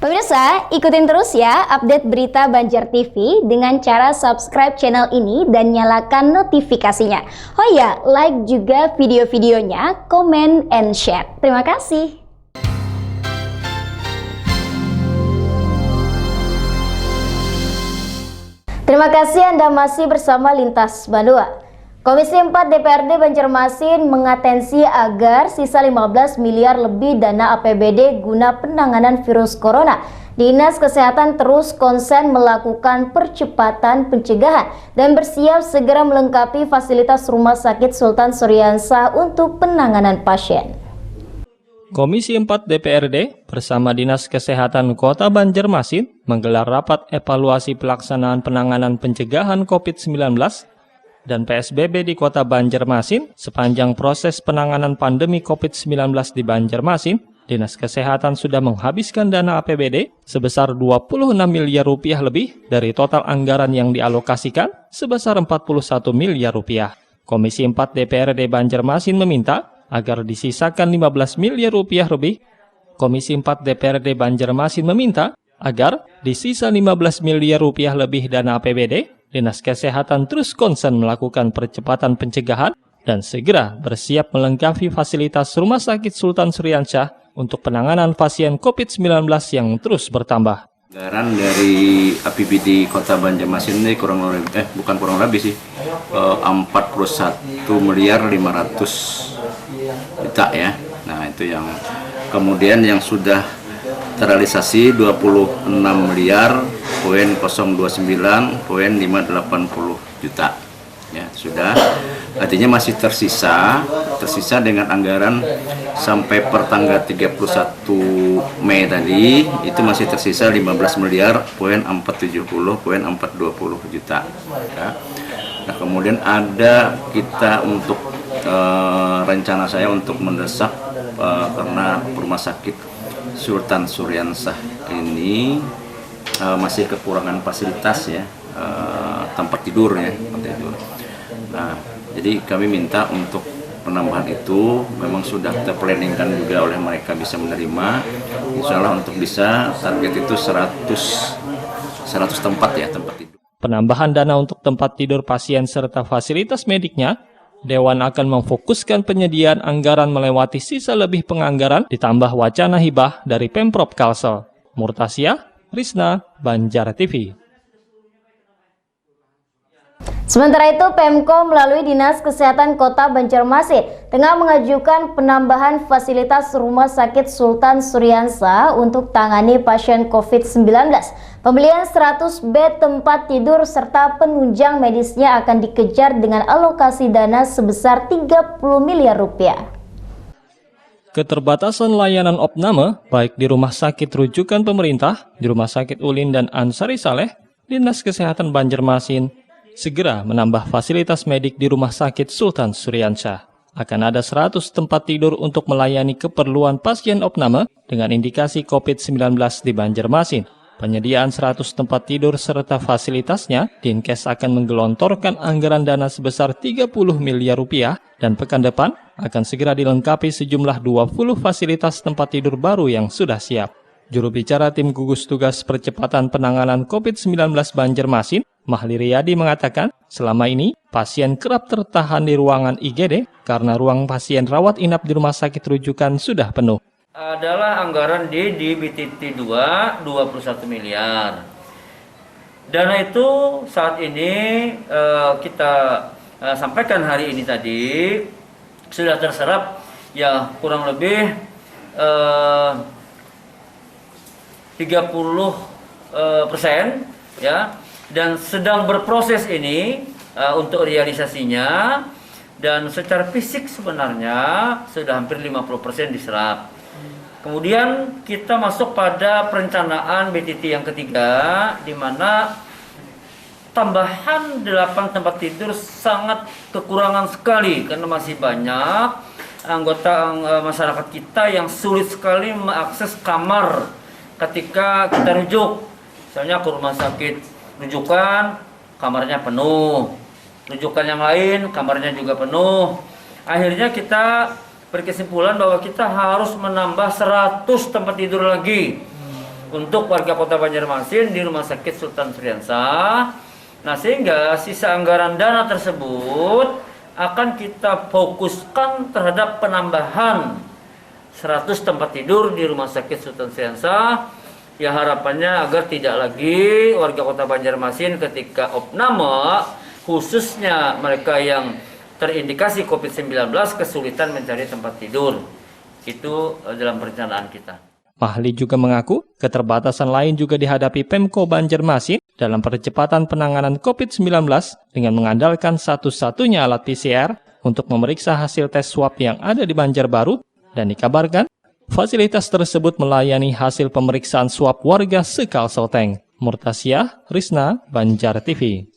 Pemirsa, ikutin terus ya update berita Banjar TV dengan cara subscribe channel ini dan nyalakan notifikasinya. Oh ya, like juga video-videonya, comment and share. Terima kasih. Terima kasih Anda masih bersama Lintas Bandua. Komisi 4 DPRD Banjarmasin mengatensi agar sisa 15 miliar lebih dana APBD guna penanganan virus corona. Dinas Kesehatan terus konsen melakukan percepatan pencegahan dan bersiap segera melengkapi fasilitas Rumah Sakit Sultan Syariansyah untuk penanganan pasien. Komisi 4 DPRD bersama Dinas Kesehatan Kota Banjarmasin menggelar rapat evaluasi pelaksanaan penanganan pencegahan COVID-19 dan PSBB di Kota Banjarmasin. Sepanjang proses penanganan pandemi COVID-19 di Banjarmasin, Dinas Kesehatan sudah menghabiskan dana APBD sebesar 26 miliar rupiah lebih dari total anggaran yang dialokasikan sebesar 41 miliar rupiah. Komisi 4 DPRD Banjarmasin meminta agar disisakan 15 miliar rupiah lebih. Komisi 4 DPRD Banjarmasin meminta agar disisa 15 miliar rupiah lebih dana APBD. Dinas Kesehatan terus konsen melakukan percepatan pencegahan dan segera bersiap melengkapi fasilitas Rumah Sakit Sultan Syariansyah untuk penanganan pasien COVID-19 yang terus bertambah. Anggaran dari APBD Kota Banjarmasin ini kurang lebih sih 41 miliar 500 juta ya. Nah itu yang kemudian yang sudah terrealisasi 26 miliar 029,580 juta ya sudah, artinya masih tersisa dengan anggaran sampai per tanggal 31 Mei tadi itu masih tersisa 15 miliar 470,420 juta ya. Nah kemudian ada kita untuk rencana saya untuk mendesak karena rumah sakit Sultan Syariansyah ini masih kekurangan fasilitas ya, tempat tidur. Nah, jadi kami minta untuk penambahan itu memang sudah terplanningkan juga oleh mereka bisa menerima. Insya Allah untuk bisa target itu 100 tempat ya, tempat tidur. Penambahan dana untuk tempat tidur pasien serta fasilitas mediknya, Dewan akan memfokuskan penyediaan anggaran melewati sisa lebih penganggaran ditambah wacana hibah dari Pemprov Kalsel. Murtasya, Risna, Banjar TV. Sementara itu, Pemko melalui Dinas Kesehatan Kota Banjarmasin tengah mengajukan penambahan fasilitas Rumah Sakit Sultan Syariansyah untuk tangani pasien COVID-19. Pembelian 100 bed tempat tidur serta penunjang medisnya akan dikejar dengan alokasi dana sebesar 30 miliar rupiah. Keterbatasan layanan opname, baik di rumah sakit rujukan pemerintah, di Rumah Sakit Ulin dan Ansari Saleh, Dinas Kesehatan Banjarmasin segera menambah fasilitas medik di Rumah Sakit Sultan Syariansyah. Akan ada 100 tempat tidur untuk melayani keperluan pasien opname dengan indikasi COVID-19 di Banjarmasin. Penyediaan 100 tempat tidur serta fasilitasnya, Dinkes akan menggelontorkan anggaran dana sebesar 30 miliar rupiah dan pekan depan akan segera dilengkapi sejumlah 20 fasilitas tempat tidur baru yang sudah siap. Juru bicara tim gugus tugas percepatan penanganan COVID-19 Banjarmasin, Mahli Riyadi mengatakan, selama ini pasien kerap tertahan di ruangan IGD karena ruang pasien rawat inap di rumah sakit rujukan sudah penuh. Adalah anggaran di BTT 2 21 miliar. Dana itu saat ini kita sampaikan hari ini tadi sudah terserap ya kurang lebih 30% ya, dan sedang berproses ini untuk realisasinya, dan secara fisik sebenarnya sudah hampir 50% diserap. Kemudian kita masuk pada perencanaan BTT yang ketiga, di mana tambahan 8 tempat tidur sangat kekurangan sekali karena masih banyak anggota masyarakat kita yang sulit sekali mengakses kamar ketika kita rujuk. Misalnya ke rumah sakit rujukan, kamarnya penuh. Rujukan yang lain, kamarnya juga penuh. Akhirnya kita berkesimpulan bahwa kita harus menambah 100 tempat tidur lagi untuk warga Kota Banjarmasin di Rumah Sakit Sultan Syariansah. Nah, sehingga sisa anggaran dana tersebut akan kita fokuskan terhadap penambahan 100 tempat tidur di Rumah Sakit Sultan Syariansah. Ya, harapannya agar tidak lagi warga Kota Banjarmasin ketika opname, khususnya mereka yang terindikasi COVID-19 kesulitan mencari tempat tidur. Itu dalam perencanaan kita. Mahli juga mengaku keterbatasan lain juga dihadapi Pemko Banjarmasin dalam percepatan penanganan COVID-19 dengan mengandalkan satu-satunya alat PCR untuk memeriksa hasil tes swab yang ada di Banjarbaru, dan dikabarkan fasilitas tersebut melayani hasil pemeriksaan swab warga se-Kalsel Teng. Murtasyah Risna, Banjar TV.